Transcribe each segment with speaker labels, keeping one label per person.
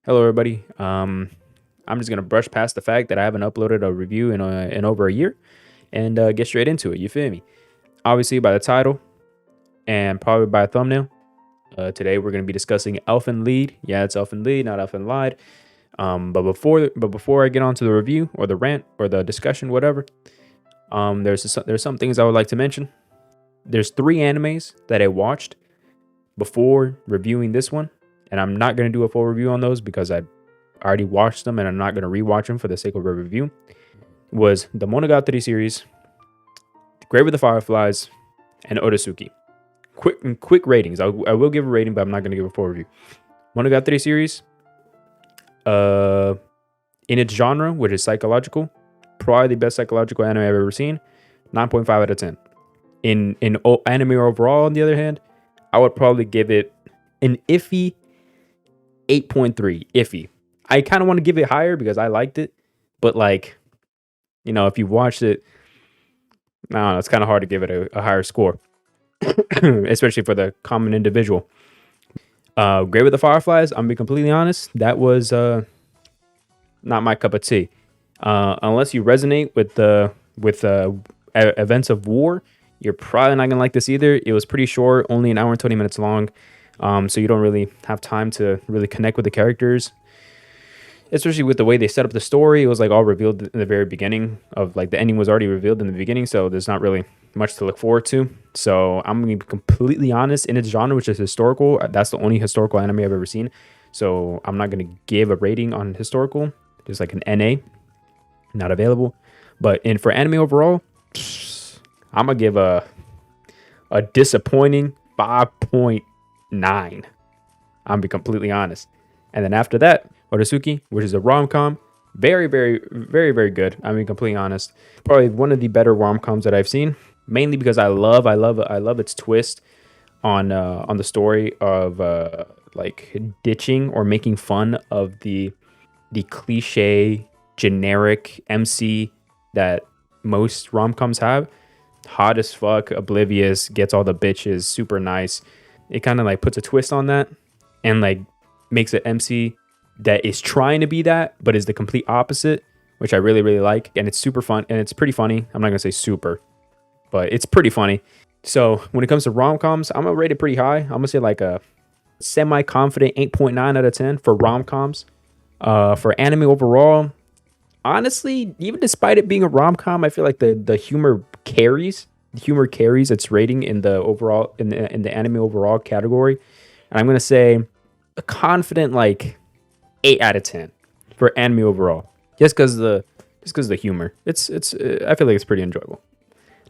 Speaker 1: Hello, everybody. I'm just gonna brush past the fact that I haven't uploaded a review in over a year, and get straight into it. You feel me? Obviously, by the title and probably by a thumbnail. Today we're gonna be discussing Elfen Lied. Yeah, it's Elfen Lied, not Elfen Lied. But before I get on to the review or the rant or the discussion, whatever, there's some things I would like to mention. There's three animes that I watched before reviewing this one, and I'm not gonna do a full review on those because I already watched them and I'm not going to rewatch them for the sake of a review. Was the Monogatari series, Grave of the Fireflies, and Otosuki. Quick ratings. I will give a rating, but I'm not going to give a full review. Monogatari series, in its genre, which is psychological, probably the best psychological anime I've ever seen. 9.5 out of 10. In anime overall, on the other hand, I would probably give it an iffy 8.3. Iffy. I kind of want to give it higher because I liked it, but if you watched it, I don't know, it's kind of hard to give it a higher score, especially for the common individual. Grave of the Fireflies, I'm gonna be completely honest, that was not my cup of tea. Unless you resonate with events of war, you're probably not gonna like this either. It was pretty short, only an hour and 20 minutes long, so you don't really have time to really connect with the characters, especially with the way they set up the story. It was like all revealed in the very beginning of, like, the ending was already revealed in the beginning, so there's not really much to look forward to. So I'm gonna be completely honest, in its genre, which is historical, that's the only historical anime I've ever seen, so I'm not gonna give a rating on historical, just like an NA, not available. But for anime overall, I'm gonna give a disappointing 5.9. I'm gonna be completely honest. And then after that, Otosuki, which is a rom-com, very, very, very, very good. I mean, completely honest, probably one of the better rom-coms that I've seen. Mainly because I love its twist on the story of like ditching or making fun of the cliche generic MC that most rom-coms have. Hot as fuck, oblivious, gets all the bitches, super nice. It kind of like puts a twist on that and like makes it MC that is trying to be that, but is the complete opposite, which I really, really like. And it's super fun and it's pretty funny. I'm not gonna say super, but it's pretty funny. So when it comes to rom-coms, I'm gonna rate it pretty high. I'm gonna say like a semi-confident 8.9 out of 10 for rom-coms. For anime overall, honestly, even despite it being a rom-com, I feel like the humor carries. The humor carries its rating in the overall in the anime overall category. And I'm gonna say a confident like 8 out of 10 for anime overall, just because the humor. It's I feel like it's pretty enjoyable.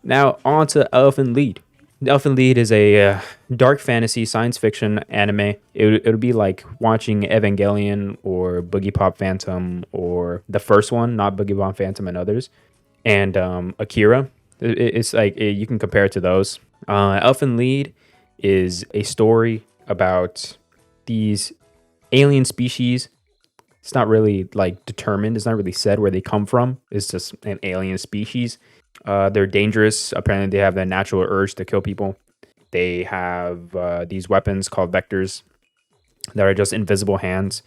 Speaker 1: Now on to Elfen Lied. Elfen Lied is a dark fantasy science fiction anime. It would be like watching Evangelion or Boogie Pop Phantom, or the first one, not Boogie Pop Phantom and others, and Akira. It's like you can compare it to those. Elfen Lied is a story about these alien species. It's not really like determined. It's not really said where they come from. It's just an alien species. They're dangerous. Apparently, they have the natural urge to kill people. They have these weapons called vectors that are just invisible hands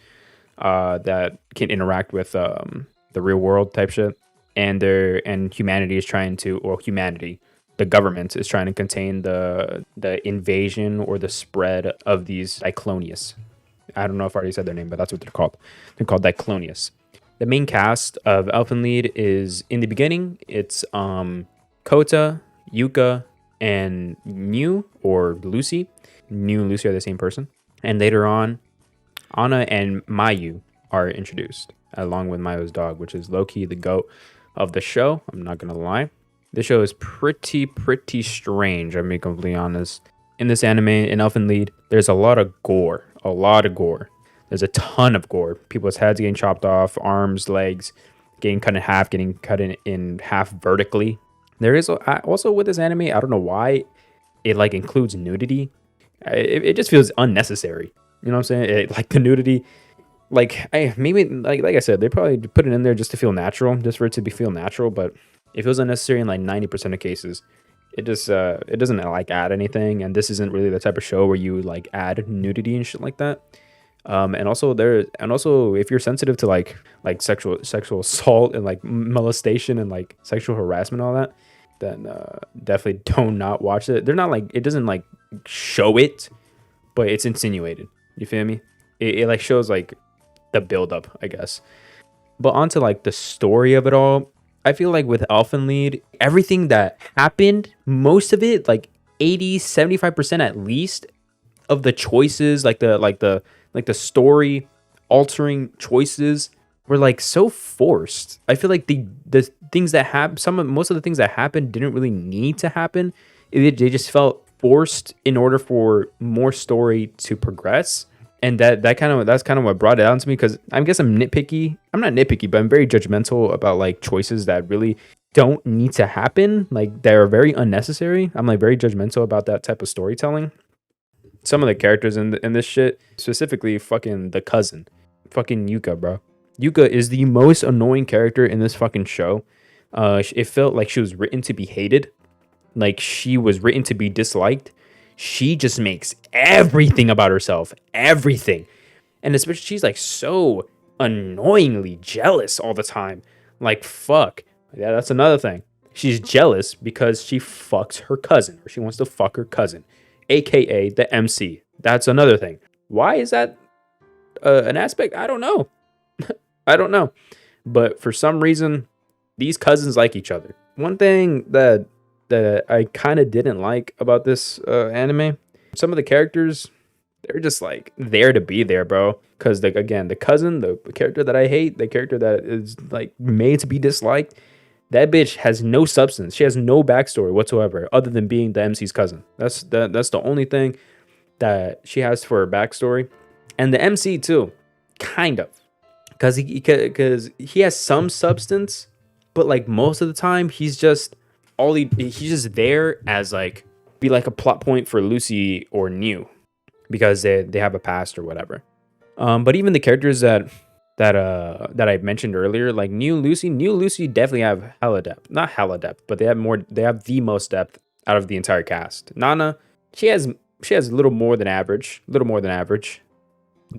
Speaker 1: that can interact with the real world type shit. And humanity is trying to, or humanity, the government is trying to contain the invasion or the spread of these Diclonius. I don't know if I already said their name, but that's what they're called. They're called Diclonius. The main cast of Elfen Lied is, in the beginning, it's Kota, Yuka, and Mew, or Lucy. Mew and Lucy are the same person. And later on, Anna and Mayu are introduced, along with Mayu's dog, which is Loki, the goat of the show. I'm not going to lie. The show is pretty strange, I'm being completely honest. In this anime, in Elfen Lied, there's a lot of gore. A lot of gore. There's a ton of gore. People's heads getting chopped off, arms, legs getting cut in half, getting cut in half vertically. There is also with this anime, I don't know why it like includes nudity. It just feels unnecessary. You know what I'm saying? Like the nudity, like maybe like I said, they probably put it in there just to feel natural, just for it to feel natural. But it feels unnecessary in like 90% of cases. It just it doesn't like add anything, and this isn't really the type of show where you like add nudity and shit like that. And also if you're sensitive to like sexual assault and like molestation and like sexual harassment, all that, then definitely don't not watch it. They're not like, it doesn't like show it, but it's insinuated. You feel me? It like shows like the buildup, I guess. But onto like the story of it all, I feel like with Elfen Lied, everything that happened, most of it, like 80-75% at least of the choices, like the story altering choices were like so forced. I feel like the things that happen, most of the things that happened didn't really need to happen. They just felt forced in order for more story to progress. And that's kind of what brought it down to me, because I guess I'm nitpicky. I'm not nitpicky, but I'm very judgmental about like choices that really don't need to happen. Like they're very unnecessary. I'm like very judgmental about that type of storytelling. Some of the characters in this shit, specifically fucking the cousin, fucking Yuka, bro. Yuka is the most annoying character in this fucking show. It felt like she was written to be hated, like she was written to be disliked. She just makes everything about herself, everything. And especially she's like so annoyingly jealous all the time. Like, fuck. Yeah, that's another thing. She's jealous because she fucks her cousin, or she wants to fuck her cousin, aka the MC. That's another thing. Why is that an aspect? I don't know. I don't know. But for some reason, these cousins like each other. One thing that I kind of didn't like about this anime, some of the characters, they're just like there to be there, bro. Because like, again, the cousin, the character that I hate, the character that is like made to be disliked, that bitch has no substance. She has no backstory whatsoever, other than being the MC's cousin. That's the only thing that she has for her backstory. And the MC too, kind of, because he has some substance, but like most of the time he's just he's just there as like be like a plot point for Lucy or New, because they have a past or whatever. But even the characters that I mentioned earlier, like New Lucy definitely have hella depth. Not hella depth, but they have the most depth out of the entire cast. Nana, she has a little more than average.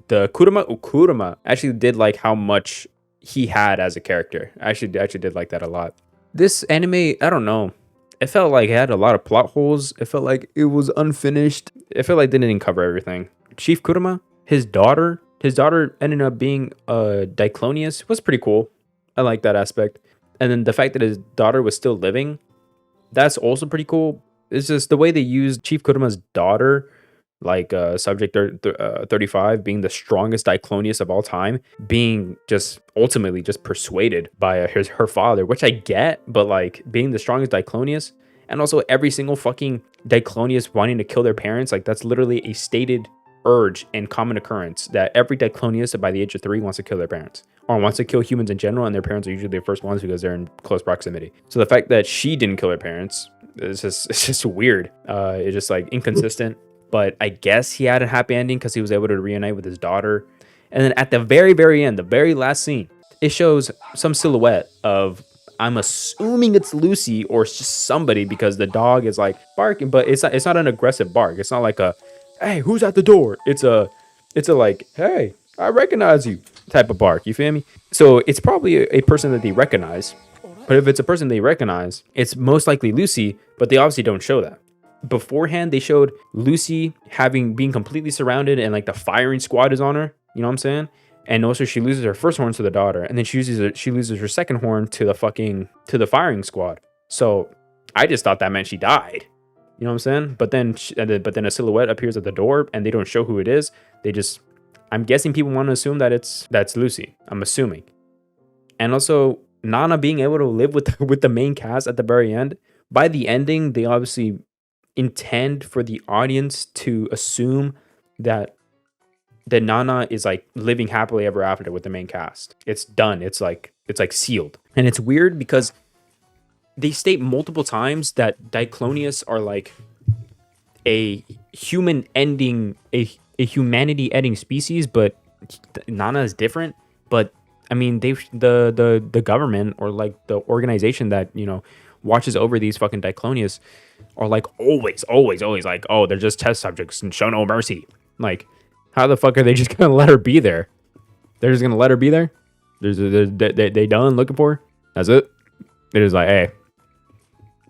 Speaker 1: The Kurama actually did like how much he had as a character. I actually did like that a lot. This anime, I don't know. It felt like it had a lot of plot holes. It felt like it was unfinished. It felt like they didn't cover everything. Chief Kurama, his daughter ended up being Diclonius. Was pretty cool. I like that aspect. And then the fact that his daughter was still living, that's also pretty cool. It's just the way they used Chief Kurama's daughter, like Subject 35 being the strongest Diclonius of all time, being just ultimately just persuaded by her father, which I get, but like being the strongest Diclonius, and also every single fucking Diclonius wanting to kill their parents, like that's literally a stated urge and common occurrence that every Diclonius by the age of 3 wants to kill their parents, or wants to kill humans in general, and their parents are usually the first ones because they're in close proximity. So the fact that she didn't kill her parents, it's just weird. It's just like inconsistent. But I guess he had a happy ending because he was able to reunite with his daughter. And then at the very, very end, the very last scene, it shows some silhouette of, I'm assuming it's Lucy or it's just somebody, because the dog is like barking, but it's not an aggressive bark. It's not like a, hey, who's at the door? It's a like, hey, I recognize you type of bark. You feel me? So it's probably a person that they recognize. But if it's a person they recognize, it's most likely Lucy, but they obviously don't show that. Beforehand, they showed Lucy being completely surrounded, and like the firing squad is on her. You know what I'm saying? And also she loses her first horn to the daughter, and then she loses her second horn to the firing squad. So I just thought that meant she died. You know what I'm saying? But then a silhouette appears at the door, and they don't show who it is. I'm guessing people want to assume that's Lucy. I'm assuming. And also Nana being able to live with the main cast at the very end. By the ending, they obviously intend for the audience to assume that Nana is like living happily ever after with the main cast. It's done. It's like sealed. And it's weird because they state multiple times that Diclonius are like a humanity ending species, but Nana is different. But I mean, the government, or like the organization that, you know, watches over these fucking Diclonius, are like always like, oh, they're just test subjects and show no mercy. Like, How the fuck are they just gonna let her be there? They're just gonna let her be there? They done looking for her? That's it? They're just like, hey,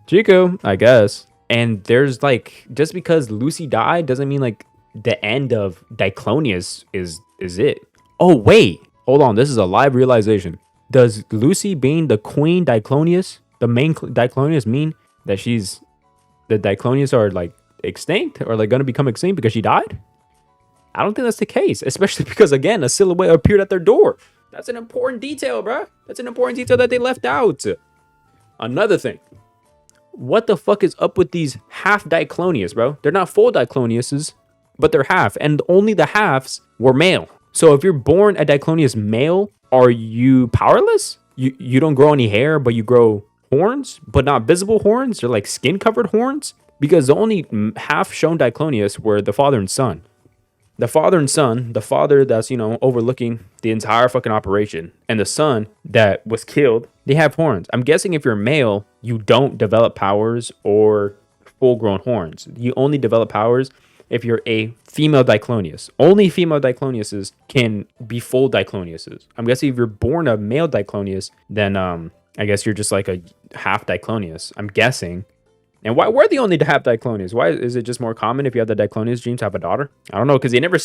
Speaker 1: Chico, I guess. And there's like, just because Lucy died doesn't mean like the end of Diclonius is it. Oh wait, hold on. This is a live realization. Does Lucy being the queen Diclonius, the main Diclonius, mean that the Diclonius are like extinct or like gonna become extinct because she died? I don't think that's the case, especially because again, a silhouette appeared at their door. That's an important detail, bro. That's an important detail that they left out. Another thing. What the fuck is up with these half Diclonius, bro? They're not full Dicloniuses, but they're half, and only the halves were male. So if you're born a Diclonius male, are you powerless? You don't grow any hair, but you grow horns, but not visible horns. They're like skin-covered horns. Because the only half shown Diclonius were the father and son. The father and son, the father that's, overlooking the entire fucking operation, and the son that was killed, they have horns. I'm guessing if you're male, you don't develop powers or full-grown horns. You only develop powers if you're a female Diclonius. Only female Dicloniuses can be full Dicloniuses. I'm guessing if you're born a male Diclonius, then I guess you're just like a half Diclonius. I'm guessing. And why were they only to have Diclonius? Why is it just more common if you have the Diclonius gene to have a daughter? I don't know, because they never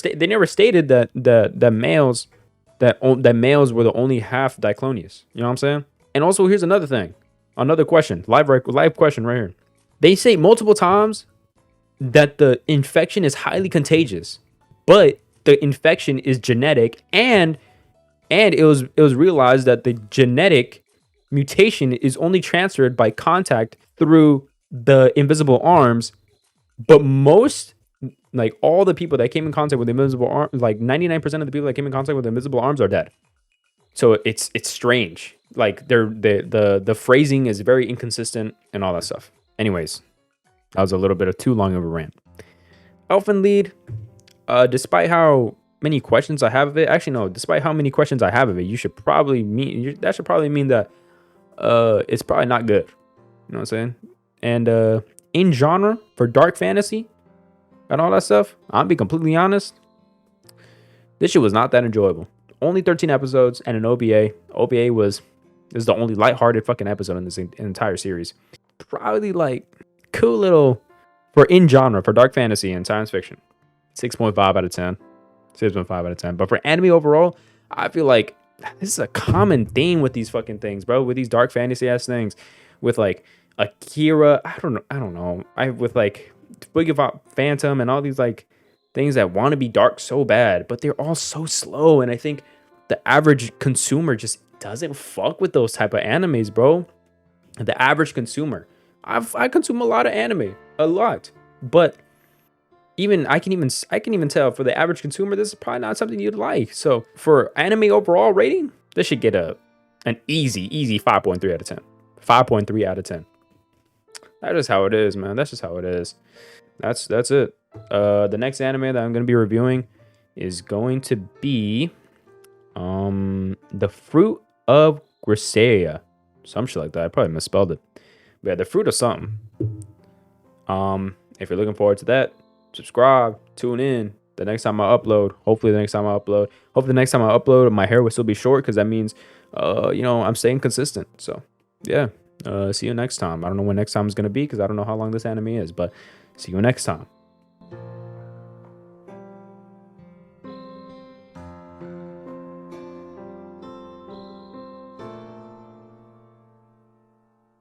Speaker 1: stated that the males males were the only half Diclonius. You know what I'm saying? And also, here's another thing, another question, live question right here. They say multiple times that the infection is highly contagious, but the infection is genetic, and it was realized that the genetic mutation is only transferred by contact through the invisible arms, but most, like all the people that came in contact with the invisible arms, like 99% of the people that came in contact with the invisible arms are dead. So it's strange. Like the phrasing is very inconsistent and all that stuff. Anyways, that was a little bit of too long of a rant. Elfen Lied, despite how many questions I have of it, actually no, despite how many questions I have of it, that should probably mean that it's probably not good. You know what I'm saying? And in genre for dark fantasy and all that stuff, I'll be completely honest, this shit was not that enjoyable. Only 13 episodes and an OVA. This is the only lighthearted fucking episode in this entire series. Probably like cool little for in genre for dark fantasy and science fiction. 6.5 out of 10. 6.5 out of 10. But for anime overall, I feel like this is a common theme with these fucking things, bro. With these dark fantasy ass things, with like Akira, I don't know. With like Book of Phantom and all these like things that want to be dark so bad, but they're all so slow. And I think the average consumer just doesn't fuck with those type of animes, bro. The average consumer. I consume a lot of anime, a lot, but I can even tell for the average consumer, this is probably not something you'd like. So for anime overall rating, this should get an easy 5.3 out of 10. 5.3 out of 10. That's just how it is, man. That's just how it is. That's it. The next anime that I'm going to be reviewing is going to be The Fruit of Grisaia. Some shit like that. I probably misspelled it. But yeah, The Fruit of something. If you're looking forward to that, subscribe, tune in. The next time I upload, hopefully the next time I upload, my hair will still be short, because that means, I'm staying consistent. So yeah, see you next time. I don't know when next time is going to be, because I don't know how long this anime is, but see you next time.